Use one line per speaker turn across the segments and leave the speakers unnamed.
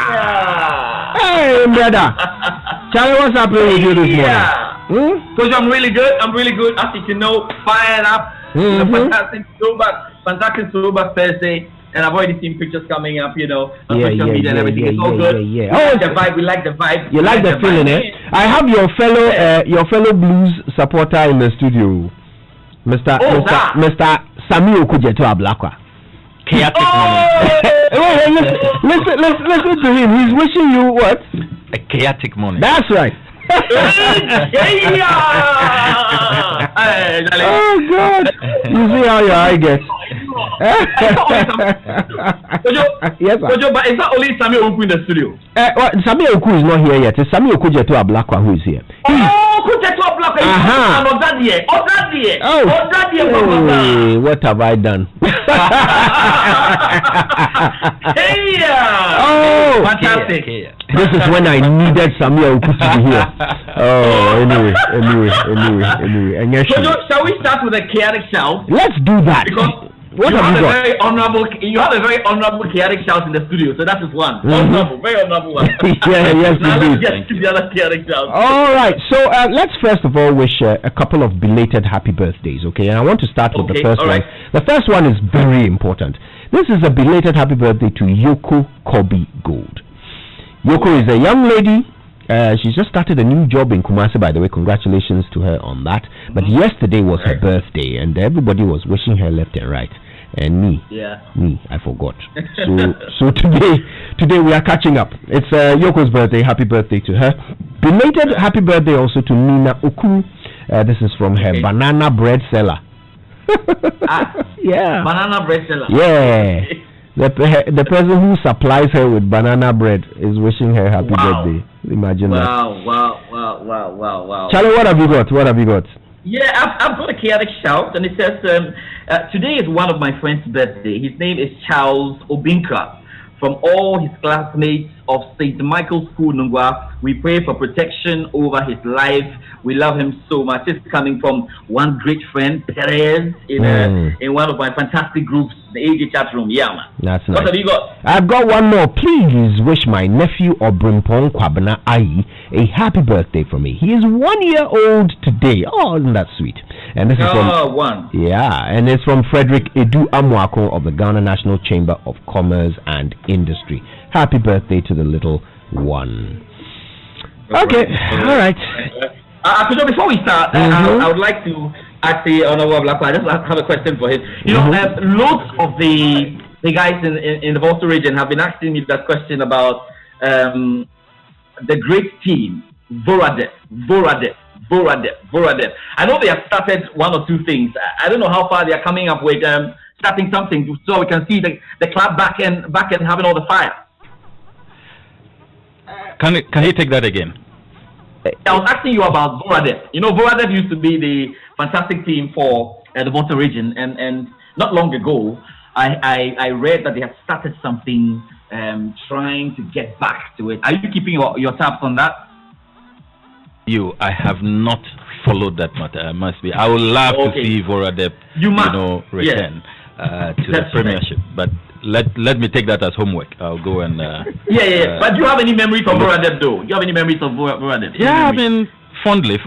Hey, brother. Charlie, what's happening with you this morning?
Coach, I'm really good. As you can know, fired up. Fantastic throwback Thursday. And I've already seen pictures coming up, on social media and everything. It's all good. We like the vibe.
You like the feeling, eh? I have your fellow blues supporter in the studio, Mr. Sami Okujeto Ablakwa.
Chaotic morning.
Listen to him. He's wishing you what?
A chaotic morning.
That's right. Oh God! You see how your eye gets.
Yes, sir. But it's not only Sami Oku in the studio.
Sami Oku is not here yet. It's Sami Okujeto Ablakwa who is here.
Okujeto Ablakwa.
Oh, what have I done? Oh,
fantastic.
This is when I needed Sami Oku to be here. Oh, anyway.
Shall we start with a chaotic shout?
Let's do that.
Because
what have you got?
You have a very honorable chaotic shout in the studio, so that is one. Honorable, very honorable one.
Yes,
now
indeed.
let's get to the other chaotic shout.
All right, so let's first of all wish a couple of belated happy birthdays, okay? And I want to start with the first one. Right. The first one is very important. This is a belated happy birthday to Yoko Kobe Gold. Yoko is a young lady. She's just started a new job in Kumasi, by the way. Congratulations to her on that. But yesterday was her birthday, and everybody was wishing her left and right. And me, I forgot. So today we are catching up. It's Yoko's birthday. Happy birthday to her. Belated happy birthday also to Nina Oku. This is from her banana bread seller. Yeah.
Banana bread seller.
Yeah. The person who supplies her with banana bread is wishing her happy birthday. Imagine that.
Wow.
Charlie, what have you got?
Yeah, I've got a chaotic shout, and it says, today is one of my friend's birthday. His name is Charles Obinkra. From all his classmates of St. Michael's School, Nungwa, we pray for protection over his life. We love him so much. It's coming from one great friend, Perez, in one of my fantastic groups, the AJ chat room. Yeah, man.
That's nice.
What have you got?
I've got one more. Please wish my nephew Obrimpong Kwabena Ai a happy birthday for me. He is 1 year old today. Oh, isn't that sweet? And this is from
one.
Yeah, and it's from Frederick Edu Amwako of the Ghana National Chamber of Commerce and Industry. Happy birthday to the little one. Okay, all right.
Before we start, I would like to ask the Honorable Ablakwa, I just have a question for him. Loads of the guys in the Volta region have been asking me that question about the great team, Voradep. I know they have started one or two things. I don't know how far they are coming up with starting something so we can see the club back and having all the fire.
Can you take that again?
I was asking you about Voradep. Voradep used to be the fantastic team for the Volta region, and not long ago, I read that they have started something, trying to get back to it. Are you keeping your tabs on that?
I have not followed that matter. I must be. I would love to see Voradep, return to the Premiership, but let me take that as homework. I'll go and
But do you have any memories of Voradep though? Do you have any memories of Voradep?
Yeah, I mean fondly.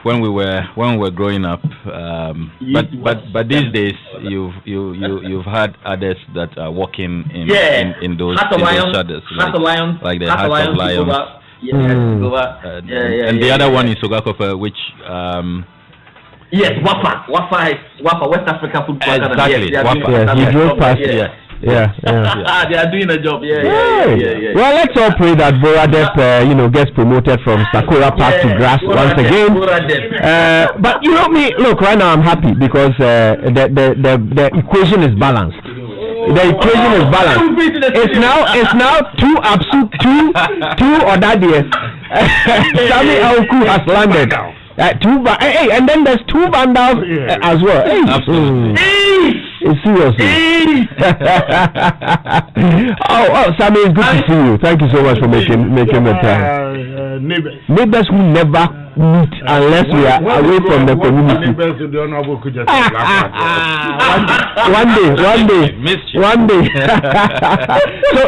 When we were growing up. But these days you've had others that are working in those shadows, like the Heart of Lions. And the other one is Sogakofa, which
yes, Wafa, West Africa Football
Academy. Exactly,
Wafa. He drove past. Yeah.
They are doing a job.
Well, let's all pray that Voradep, gets promoted from Sakura Park to grass once again. But look, right now I'm happy because the equation is balanced. The equation is balanced. It's now 2 Apsu, 2 Odadie. Sami Aoku has landed. And then there's 2 Vandals as well.
Absolutely.
Seriously. Sammy, it's good to see you. Thank you so much for making the time. Neighbors who never meet unless we are away from the community. One day.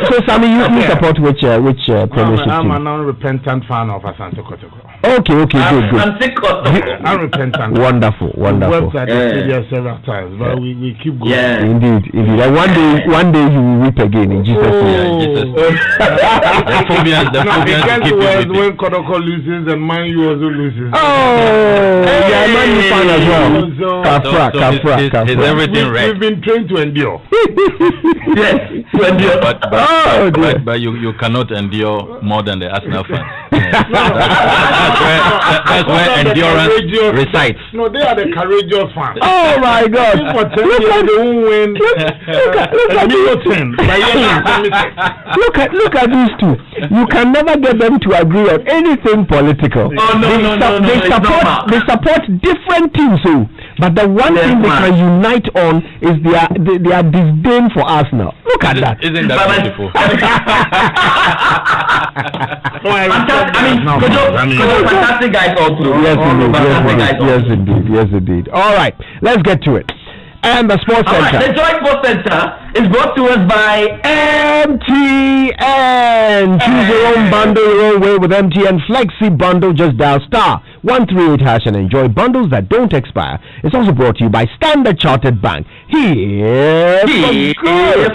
So Sammy, you support which premiership team?
I'm a non-repentant fan of Asante Kotoko.
Okay, good.
Unrepentant.
Wonderful.
We worked at the stadium several times, but we keep going.
Yeah. Indeed. And one day you will weep again in Jesus' name.
When Kotoko loses and Man U also loses.
Yeah, Man U fan as well.
Is everything right?
We've been trained to endure.
Yes, to endure.
But you cannot endure more than the Arsenal fans. That's where endurance resides.
No, they are the courageous fans.
Oh my God!
For 10 years, they won't win.
Look at these two. You can never get them to agree on anything political. They support different teams, but the one thing they can unite on is their disdain for Arsenal. Look at that.
Isn't that beautiful?
Fantastic guys all through.
Yes, indeed. All right, let's get to it. And the Sports Center.
The JoySports Center is brought to us by
MTN. Choose your own bundle your own way with MTN Flexi Bundle. Just dial *138# and enjoy bundles that don't expire. It's also brought to you by Standard Chartered Bank. Here for good.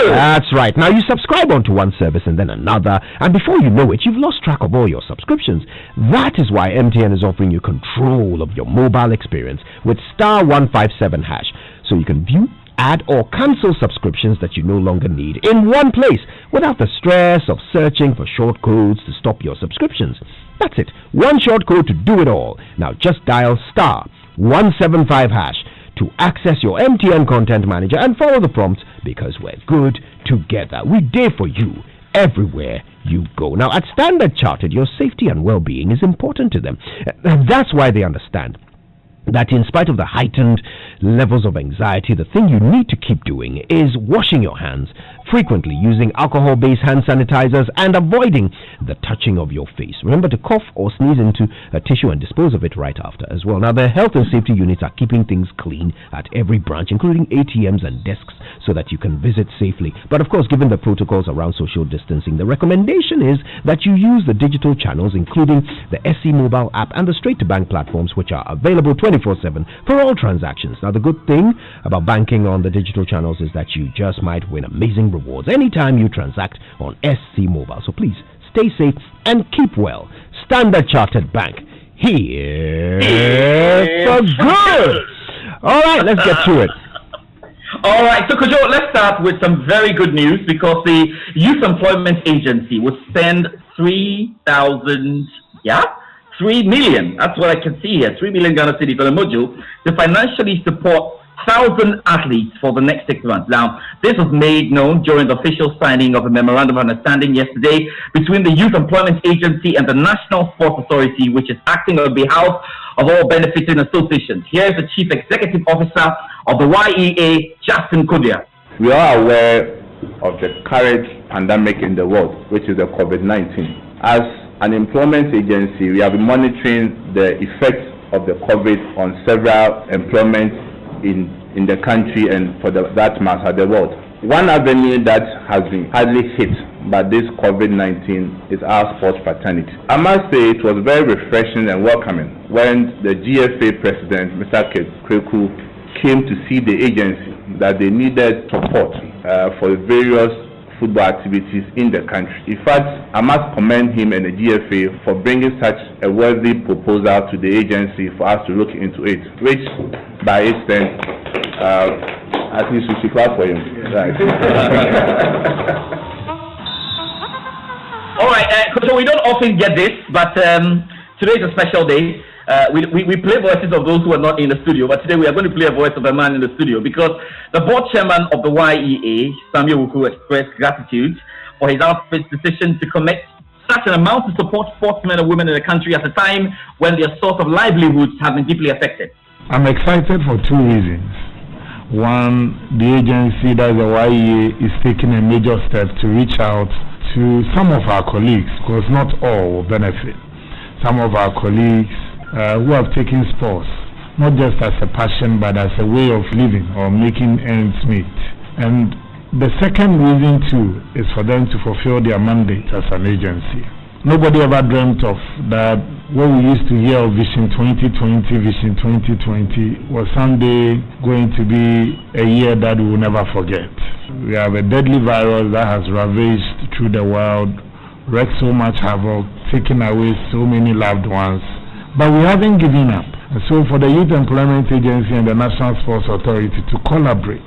That's right. Now you subscribe onto one service and then another, and before you know it, you've lost track of all your subscriptions. That is why MTN is offering you control of your mobile experience with *157#. So you can view, add or cancel subscriptions that you no longer need in one place without the stress of searching for short codes to stop your subscriptions. That's it. One short code to do it all. Now just dial *175# to access your MTN content manager and follow the prompts, because we're good together. We there for you everywhere you go. Now at Standard Chartered, your safety and well-being is important to them. That's why they understand that in spite of the heightened levels of anxiety, the thing you need to keep doing is washing your hands frequently, using alcohol-based hand sanitizers, and avoiding the touching of your face. Remember to cough or sneeze into a tissue and dispose of it right after as well. Now, the health and safety units are keeping things clean at every branch, including ATMs and desks, so that you can visit safely. But of course, given the protocols around social distancing, the recommendation is that you use the digital channels, including the SC mobile app and the straight-to-bank platforms, which are available 24/7 for all transactions. Now, the good thing about banking on the digital channels is that you just might win amazing rewards anytime you transact on SC Mobile. So please stay safe and keep well. Standard Chartered Bank, here for good. All right, let's get to it.
All right, so Kojo, let's start with some very good news, because the Youth Employment Agency will spend 3 million, that's what I can see here, 3 million Ghana cedis for the module to financially support 1,000 athletes for the next 6 months. Now, this was made known during the official signing of a memorandum of understanding yesterday between the Youth Employment Agency and the National Sports Authority, which is acting on behalf of all benefiting associations. Here is the Chief Executive Officer of the YEA, Justin Kudia.
We are aware of the current pandemic in the world, which is the COVID-19. As an employment agency, we have been monitoring the effects of the COVID on several employment in the country and for that matter the world. One avenue that has been hardly hit by this COVID-19 is our sports fraternity. I must say it was very refreshing and welcoming when the GFA president, Mr. Kreku, came to see the agency that they needed support for the various football activities in the country. In fact, I must commend him and the GFA for bringing such a worthy proposal to the agency for us to look into it, which by extent, at least we should clap for him. Right.
All right, so we don't often get this, but today is a special day. We play voices of those who are not in the studio, but today we are going to play a voice of a man in the studio, because the board chairman of the YEA, Samuel Wuku, expressed gratitude for his outfit's decision to commit such an amount to support sportsmen and women in the country at a time when their source of livelihoods have been deeply affected.
I'm excited for 2 reasons. One, the agency, that's the YEA, is taking a major step to reach out to some of our colleagues, because not all will benefit. Some of our colleagues who have taken sports not just as a passion but as a way of living or making ends meet. And the second reason too is for them to fulfill their mandate as an agency. Nobody ever dreamt of that. What we used to hear of Vision 2020, Vision 2020 was someday going to be a year that we will never forget. We have a deadly virus that has ravaged through the world, wreaked so much havoc, taken away so many loved ones, but we haven't given up. And so for the Youth Employment Agency and the National Sports Authority to collaborate,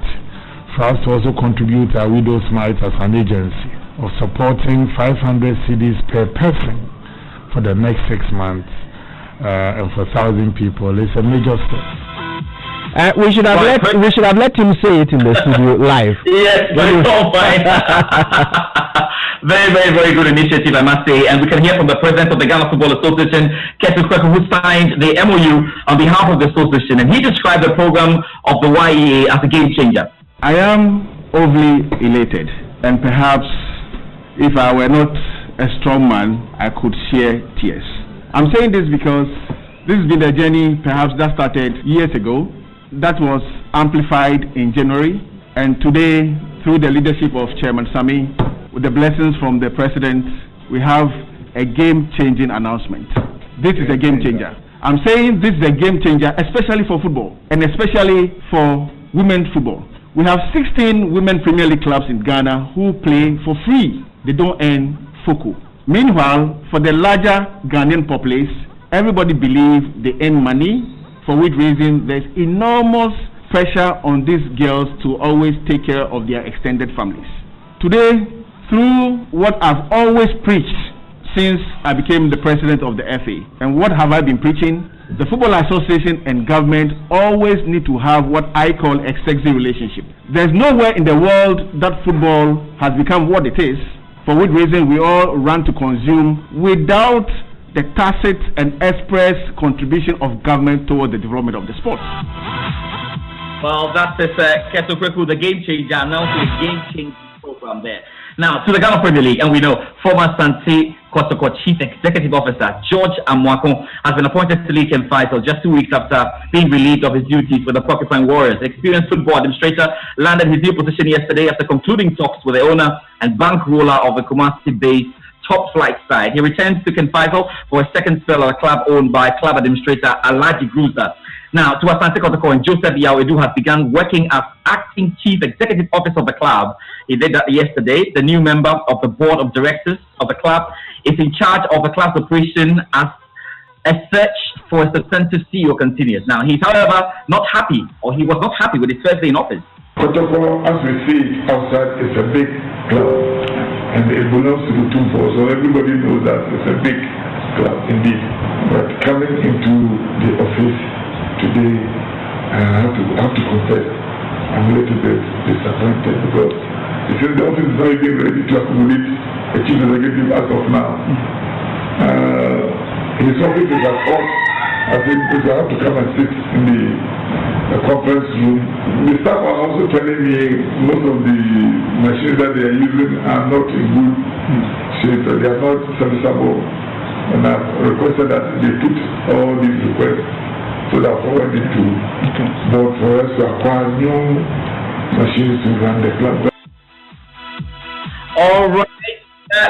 for us to also contribute our Widow's Mite as an agency of supporting 500 cedis per person for the next 6 months and for 1,000 people, it's a major step.
We should have let him say it in the studio live.
Yes, but it's all fine. Very, very, very good initiative, I must say. And we can hear from the president of the Ghana Football Association, Ketu Kweku, who signed the MOU on behalf of the association. And he described the program of the YEA as a game changer.
I am overly elated. And perhaps if I were not a strong man, I could share tears. I'm saying this because this has been a journey perhaps that started years ago, that was amplified in January, and today, through the leadership of Chairman Sami, with the blessings from the President, we have a game-changing announcement. This is a game changer. I'm saying this is a game changer, especially for football, and especially for women's football. We have 16 women Premier League clubs in Ghana who play for free. They don't earn FOCO. Meanwhile, for the larger Ghanaian populace, everybody believes they earn money, for which reason there's enormous pressure on these girls to always take care of their extended families. Today, through what I've always preached since I became the president of the FA, and what have I been preaching? The Football Association and government always need to have what I call a sexy relationship. There's nowhere in the world that football has become what it is, for which reason we all run to consume without the tacit and express contribution of government toward the development of the sport.
Well, that is Ketu Kweku, the game changer, announcing a game-changing program there. Now, to the Ghana Premier League, and we know former Sante Kotoko Chief Executive Officer George Amwako has been appointed to League and Faisal just 2 weeks after being relieved of his duties with the Porcupine Warriors. Experienced football administrator landed his new position yesterday after concluding talks with the owner and bankroller of the Kumasi-based top flight side. He returns to Ken Faisal for a second spell at a club owned by club administrator Alaji Gruza. Now, to Asante Kotoko and Joseph Yawedu has begun working as acting chief executive officer of the club. He did that yesterday. The new member of the board of directors of the club is in charge of the club's operation as a search for a substantive CEO continues. Now, he's, however, not happy, or he was not happy with his first day in office.
Kotoko, as we see outside, is a big club, and it belongs to the Tumfo, so everybody knows that it's a big club indeed. But coming into the office today, I have to confess, I'm a little bit disappointed because it seems the office is not even ready to accommodate a chief executive as of now. His office is at all. I think because I have to come and sit in the conference room. The staff are also telling me most of the machines that they are using are not in good shape. They are not serviceable. And I've requested that they put all these requests so that forward it to board for us to acquire new machines to run the club.
All right.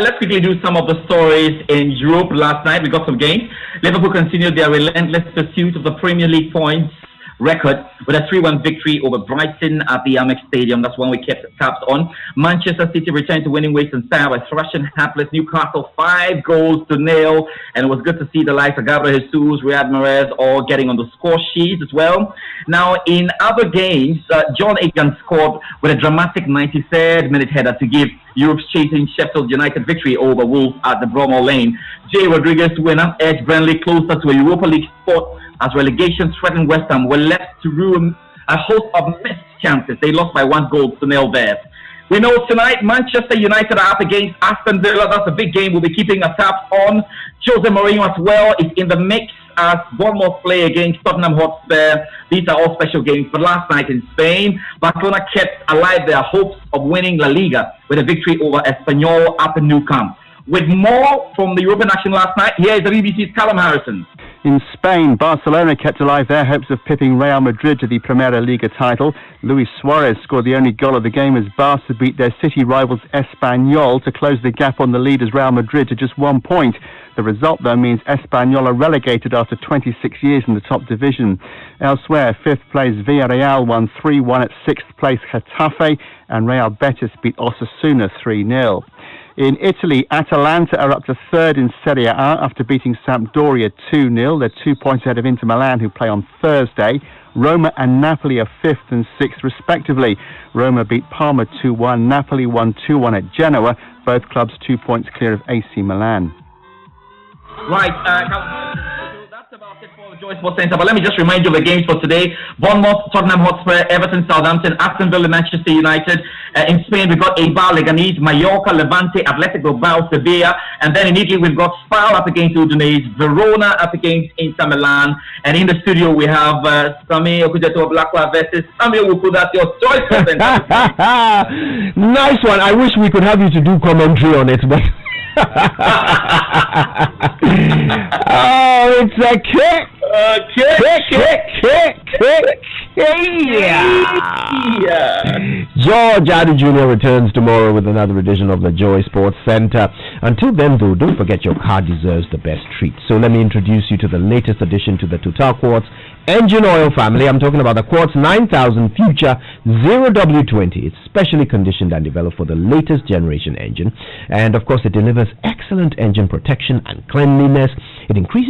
Let's quickly do some of the stories in Europe. Last night we got some games. Liverpool continued their relentless pursuit of the Premier League points record with a 3-1 victory over Brighton at the Amex Stadium. That's one we kept tabs on. Manchester City returned to winning ways and style by thrashing hapless Newcastle 5-0. And it was good to see the likes of Gabriel Jesus, Riyad Mahrez all getting on the score sheet as well. Now, in other games, John Egan scored with a dramatic 93rd minute header to give Europe's chasing Sheffield United victory over Wolves at the Bramall Lane. Jay Rodriguez winner edged Burnley closer to a Europa League spot as relegation threatened West Ham were left to ruin a host of missed chances. They lost by 1-0 there. We know tonight Manchester United are up against Aston Villa. That's a big game we'll be keeping a tab on. Jose Mourinho as well is in the mix as Bournemouth play against Tottenham Hotspur. These are all special games. But last night in Spain, Barcelona kept alive their hopes of winning La Liga with a victory over Espanyol at the Nou Camp. With more from the European action last night, here is the BBC's Callum Harrison.
In Spain, Barcelona kept alive their hopes of pipping Real Madrid to the Primera Liga title. Luis Suarez scored the only goal of the game as Barca beat their city rivals Espanyol to close the gap on the leaders Real Madrid to just 1 point. The result, though, means Espanyol are relegated after 26 years in the top division. Elsewhere, 5th place Villarreal won 3-1 at 6th place Getafe, and Real Betis beat Osasuna 3-0. In Italy, Atalanta are up to 3rd in Serie A after beating Sampdoria 2-0. They're 2 points ahead of Inter Milan, who play on Thursday. Roma and Napoli are 5th and 6th, respectively. Roma beat Parma 2-1. Napoli won 2-1 at Genoa. Both clubs 2 points clear of AC Milan.
Right, that's about it for the JoySports Centre. But let me just remind you of the games for today. Bournemouth, Tottenham Hotspur, Everton, Southampton, Aston Villa, Manchester United. In Spain, we've got Eibar, Leganés, Mallorca, Levante, Athletic Bilbao, Sevilla. And then in Italy, we've got Spal up against Udinese, Verona up against Inter Milan. And in the studio, we have Sami Okujeto Blakwa versus Sami Wuku. That's your JoySports Centre.
Nice one. I wish we could have you to do commentary on it, but... Oh, it's a kick! George Addy Jr. returns tomorrow with another edition of the Joy Sports Center. Until then, though, don't forget your car deserves the best treat. So let me introduce you to the latest addition to the Total Quartz engine oil family. I'm talking about the Quartz 9000 Future 0W20. It's specially conditioned and developed for the latest generation engine. And of course, it delivers excellent engine protection and cleanliness. It increases